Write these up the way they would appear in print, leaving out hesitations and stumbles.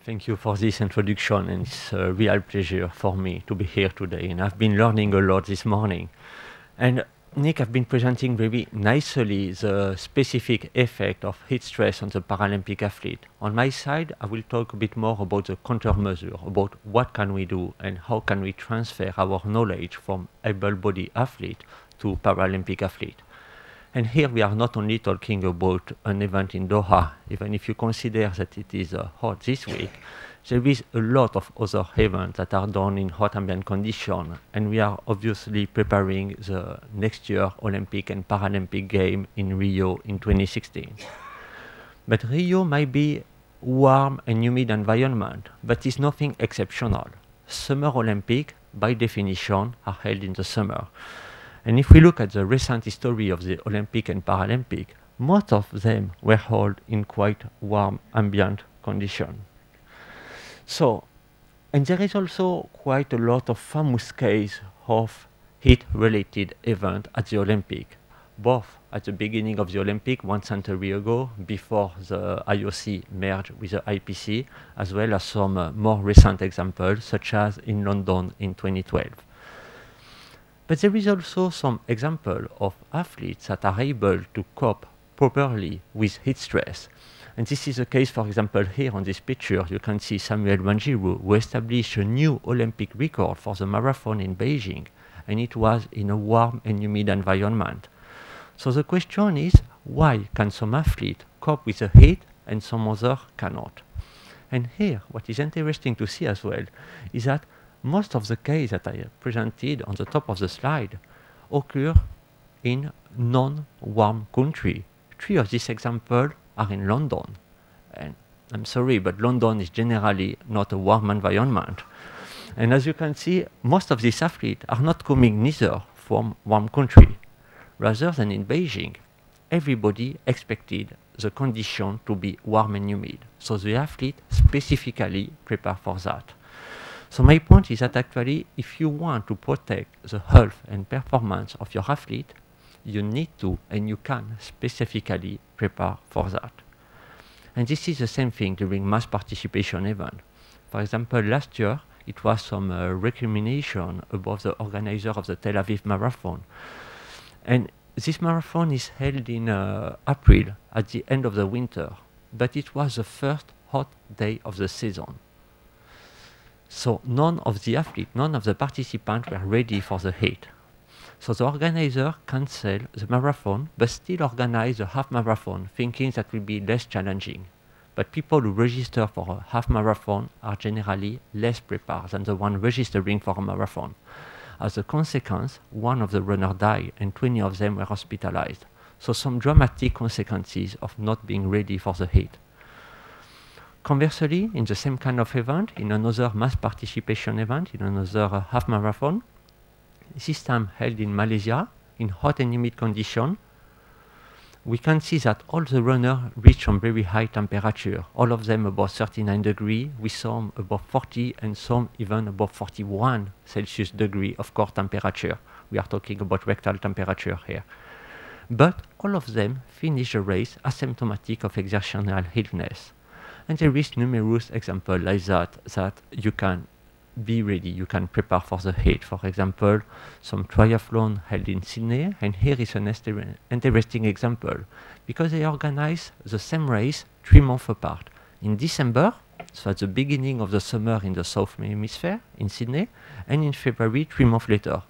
Thank you for this introduction, and it's a real pleasure for me to be here today. And I've been learning a lot this morning. And Nick, I've been presenting very nicely the specific effect of heat stress on the Paralympic athlete. On my side, I will talk a bit more about the countermeasure, about what can we do and how can we transfer our knowledge from able-bodied athlete to Paralympic athlete. And here we are not only talking about an event in Doha, even if you consider that it is hot this week, there is a lot of other events that are done in hot ambient conditions, and we are obviously preparing the next year Olympic and Paralympic game in Rio in 2016. But Rio might be warm and humid environment, but it's nothing exceptional. Summer Olympic, by definition, are held in the summer. And if we look at the recent history of the Olympic and Paralympic, most of them were held in quite warm ambient conditions. So, and there is also quite a lot of famous cases of heat-related events at the Olympic, both at the beginning of the Olympic 1 century ago, before the IOC merged with the IPC, as well as some more recent examples, such as in London in 2012. But there is also some example of athletes that are able to cope properly with heat stress. And this is the case, for example, here on this picture, you can see Samuel Wanjiru, who established a new Olympic record for the marathon in Beijing, and it was in a warm and humid environment. So the question is, why can some athletes cope with the heat and some others cannot? And here, what is interesting to see as well is that most of the cases that I presented on the top of the slide occur in non-warm countries. 3 of these examples are in London. And I'm sorry, but London is generally not a warm environment. And as you can see, most of these athletes are not coming neither from warm country. Rather than in Beijing, everybody expected the condition to be warm and humid. So the athlete specifically prepare for that. So my point is that actually, if you want to protect the health and performance of your athlete, you need to and you can specifically prepare for that. And this is the same thing during mass participation event. For example, last year, it was some recrimination about the organizer of the Tel Aviv Marathon. And this marathon is held in April, at the end of the winter, but it was the first hot day of the season. So none of the athletes, none of the participants were ready for the heat. So the organizer canceled the marathon, but still organized a half marathon, thinking that will be less challenging. But people who register for a half marathon are generally less prepared than the one registering for a marathon. As a consequence, one of the runners died and 20 of them were hospitalized. So some dramatic consequences of not being ready for the heat. Conversely, in the same kind of event, in another mass participation event, in another half marathon, this time held in Malaysia, in hot and humid conditions, we can see that all the runners reach some very high temperature, all of them above 39 degrees, with some above 40 and some even above 41 Celsius degree of core temperature. We are talking about rectal temperature here. But all of them finish the race asymptomatic of exertional illness. And there is numerous examples like that you can be ready, you can prepare for the heat. For example, some triathlon held in Sydney, and here is an interesting example, because they organize the same race 3 months apart. In December, so at the beginning of the summer in the Southern Hemisphere, in Sydney, and in February, 3 months later.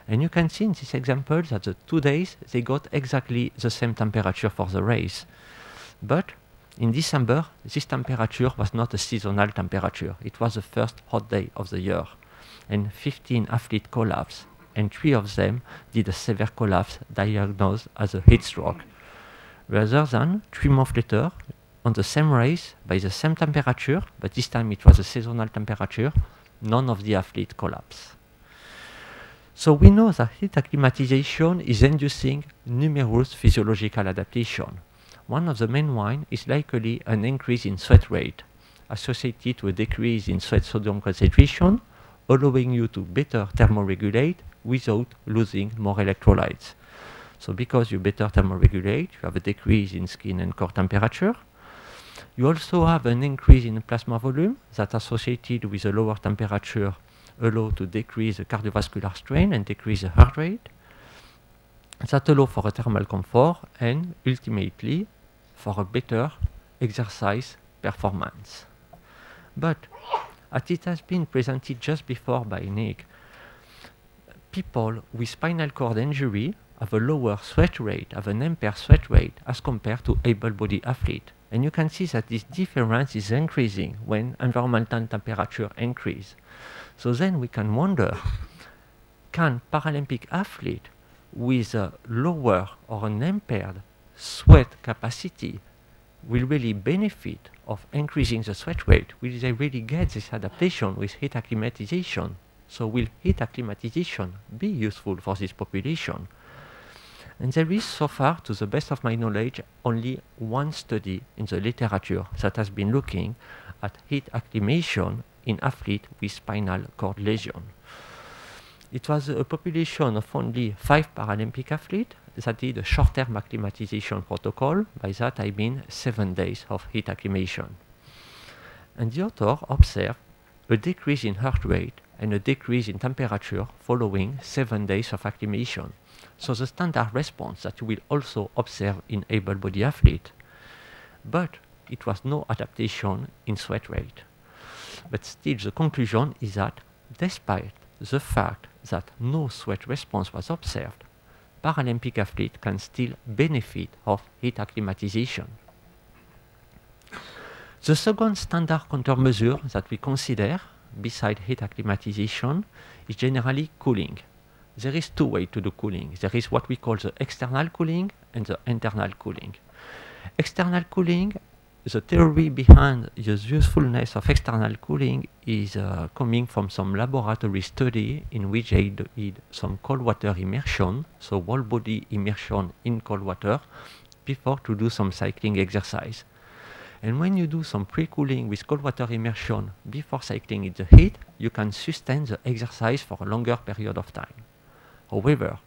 And you can see in this example that the 2 days, they got exactly the same temperature for the race. But in December, this temperature was not a seasonal temperature. It was the first hot day of the year. And 15 athletes collapsed, and 3 of them did a severe collapse diagnosed as a heat stroke. Rather than 3 months later, on the same race, by the same temperature, but this time it was a seasonal temperature, none of the athletes collapsed. So we know that heat acclimatization is inducing numerous physiological adaptations. One of the main ones is likely an increase in sweat rate, associated to a decrease in sweat sodium concentration, allowing you to better thermoregulate without losing more electrolytes. So because you better thermoregulate, you have a decrease in skin and core temperature. You also have an increase in plasma volume that associated with a lower temperature allow to decrease the cardiovascular strain and decrease the heart rate. That allow for a thermal comfort and ultimately for a better exercise performance. But as it has been presented just before by Nick, people with spinal cord injury have a lower sweat rate, have an impaired sweat rate as compared to able-bodied athletes. And you can see that this difference is increasing when environmental temperature increase. So then we can wonder, can Paralympic athletes with a lower or an impaired sweat capacity will really benefit of increasing the sweat rate? Will they really get this adaptation with heat acclimatization? So will heat acclimatization be useful for this population? And there is, so far, to the best of my knowledge, only one study in the literature that has been looking at heat acclimation in athletes with spinal cord lesion. It was a population of only 5 Paralympic athletes that did a short-term acclimatization protocol. By that I mean 7 days of heat acclimation. And the author observed a decrease in heart rate and a decrease in temperature following 7 days of acclimation. So the standard response that you will also observe in able-bodied athletes. But it was no adaptation in sweat rate. But still the conclusion is that despite the fact that no sweat response was observed, Paralympic athletes can still benefit of heat acclimatization. The second standard countermeasure that we consider, beside heat acclimatization, is generally cooling. There is 2 ways to do cooling. There is what we call the external cooling and the internal cooling. External cooling, the theory behind the usefulness of external cooling is coming from some laboratory study in which they did some cold water immersion, so whole body immersion in cold water, before to do some cycling exercise. And when you do some pre-cooling with cold water immersion before cycling in the heat, you can sustain the exercise for a longer period of time. However,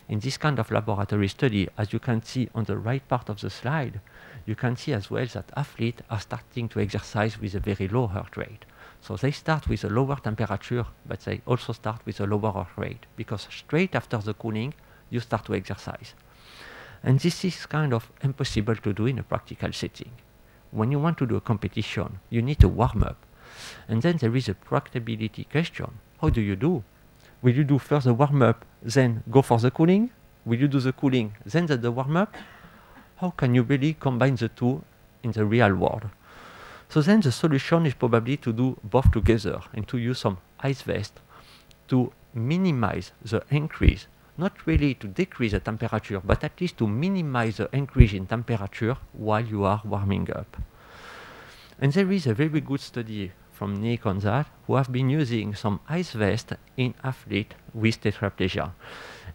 in this kind of laboratory study, as you can see on the right part of the slide, you can see as well that athletes are starting to exercise with a very low heart rate. So they start with a lower temperature, but they also start with a lower heart rate, because straight after the cooling, you start to exercise. And this is kind of impossible to do in a practical setting. When you want to do a competition, you need to warm up. And then there is a practicability question. How do you do? Will you do first the warm-up, then go for the cooling? Will you do the cooling, then the warm-up? How can you really combine the two in the real world? So then the solution is probably to do both together and to use some ice vest to minimize the increase, not really to decrease the temperature, but at least to minimize the increase in temperature while you are warming up. And there is a very good study from Nick on that, who have been using some ice vest in athletes with tetraplegia.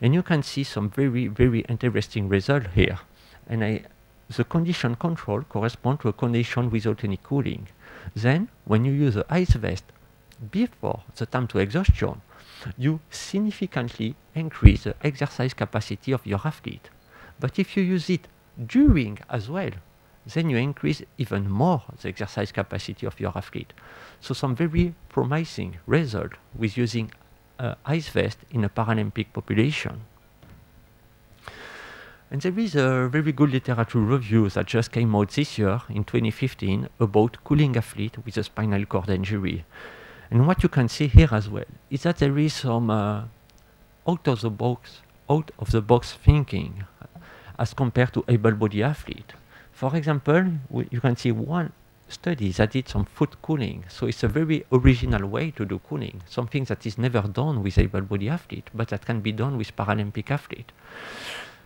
And you can see some very, very interesting result here. And the condition control corresponds to a condition without any cooling. Then, when you use the ice vest before the time to exhaustion, you significantly increase the exercise capacity of your athlete. But if you use it during as well, then you increase even more the exercise capacity of your athlete. So some very promising result with using ice vest in a Paralympic population. And there is a very good literature review that just came out this year in 2015 about cooling athlete with a spinal cord injury. And what you can see here as well is that there is some out of the box thinking as compared to able-bodied athlete. For example, you can see one study that did some foot cooling. So it's a very original way to do cooling, something that is never done with able-bodied athlete, but that can be done with Paralympic athlete.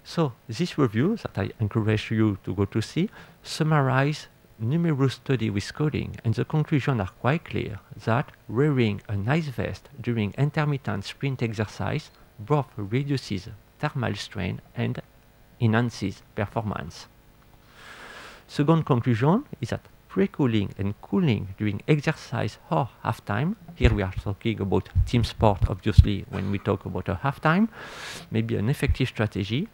So this review that I encourage you to go to see summarize numerous studies with cooling, and the conclusions are quite clear that wearing an ice vest during intermittent sprint exercise both reduces thermal strain and enhances performance. Second conclusion is that pre-cooling and cooling during exercise or halftime, here we are talking about team sport obviously when we talk about a halftime, may be an effective strategy,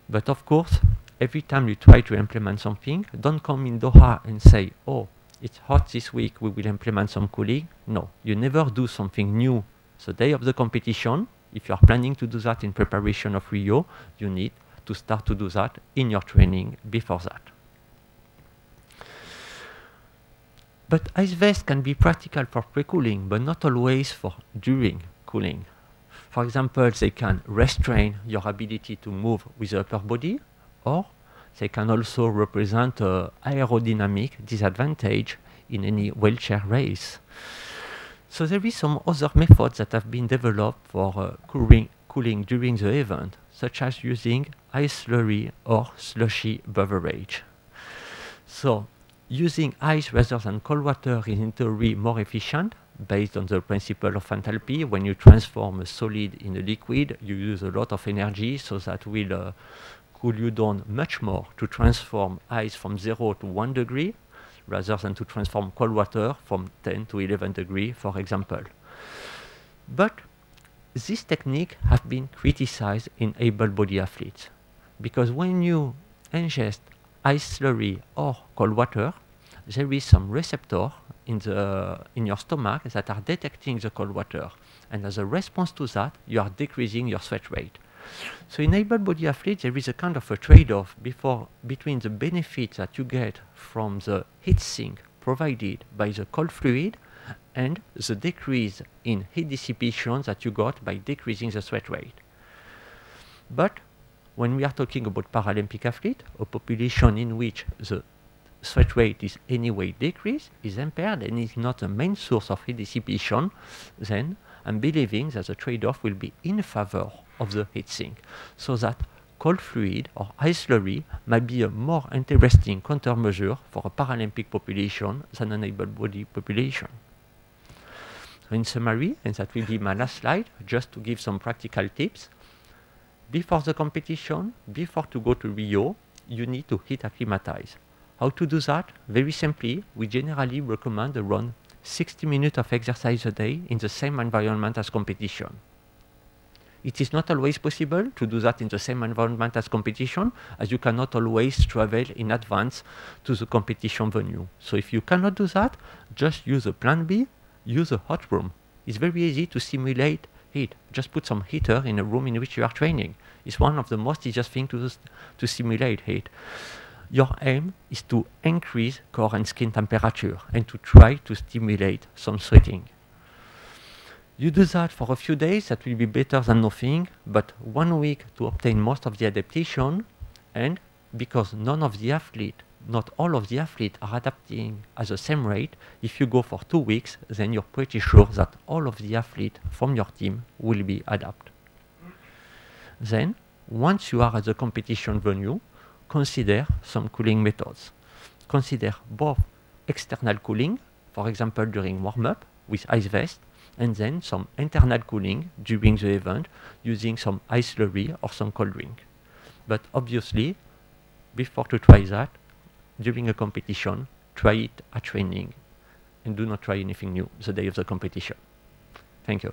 but of course every time you try to implement something, don't come in Doha and say, oh, it's hot this week, we will implement some cooling. No, you never do something new the day of the competition. If you are planning to do that in preparation of Rio, you need to start to do that in your training before that. But ice vests can be practical for pre-cooling, but not always for during cooling. For example, they can restrain your ability to move with the upper body, or they can also represent an aerodynamic disadvantage in any wheelchair race. So there is some other methods that have been developed for cooling during the event, such as using ice slurry or slushy beverage. So using ice rather than cold water is in theory more efficient based on the principle of enthalpy. When you transform a solid in a liquid, you use a lot of energy, so that will cool you down much more to transform ice from 0 to 1 degree rather than to transform cold water from 10 to 11 degrees, for example. But this technique has been criticized in able-bodied athletes, because when you ingest ice slurry or cold water, there is some receptor in your stomach that are detecting the cold water, and as a response to that, you are decreasing your sweat rate. So in able-bodied athletes, there is a kind of a trade-off between the benefits that you get from the heat sink provided by the cold fluid and the decrease in heat dissipation that you got by decreasing the sweat rate. But when we are talking about Paralympic athlete, a population in which the sweat rate is anyway decreased, is impaired, and is not the main source of heat dissipation, then I'm believing that the trade-off will be in favor of the heat sink, so that cold fluid or ice slurry might be a more interesting countermeasure for a Paralympic population than an able-bodied population. So in summary, and that will be my last slide, just to give some practical tips. Before the competition, before to go to Rio, you need to heat acclimatize. How to do that? Very simply, we generally recommend around 60 minutes of exercise a day in the same environment as competition. It is not always possible to do that in the same environment as competition, as you cannot always travel in advance to the competition venue. So if you cannot do that, just use a plan B, use a hot room. It's very easy to simulate heat. Just put some heater in a room in which you are training. It's one of the most easiest things to simulate heat. Your aim is to increase core and skin temperature and to try to stimulate some sweating. You do that for a few days, that will be better than nothing, but 1 week to obtain most of the adaptation, and because not all of the athletes are adapting at the same rate, if you go for 2 weeks, then you're pretty sure that all of the athletes from your team will be adapted. Then, once you are at the competition venue, consider some cooling methods. Consider both external cooling, for example during warm-up with ice vest, and then some internal cooling during the event using some ice slurry or some cold drink. But obviously, before to try that, during a competition, try it at training and do not try anything new the day of the competition. Thank you.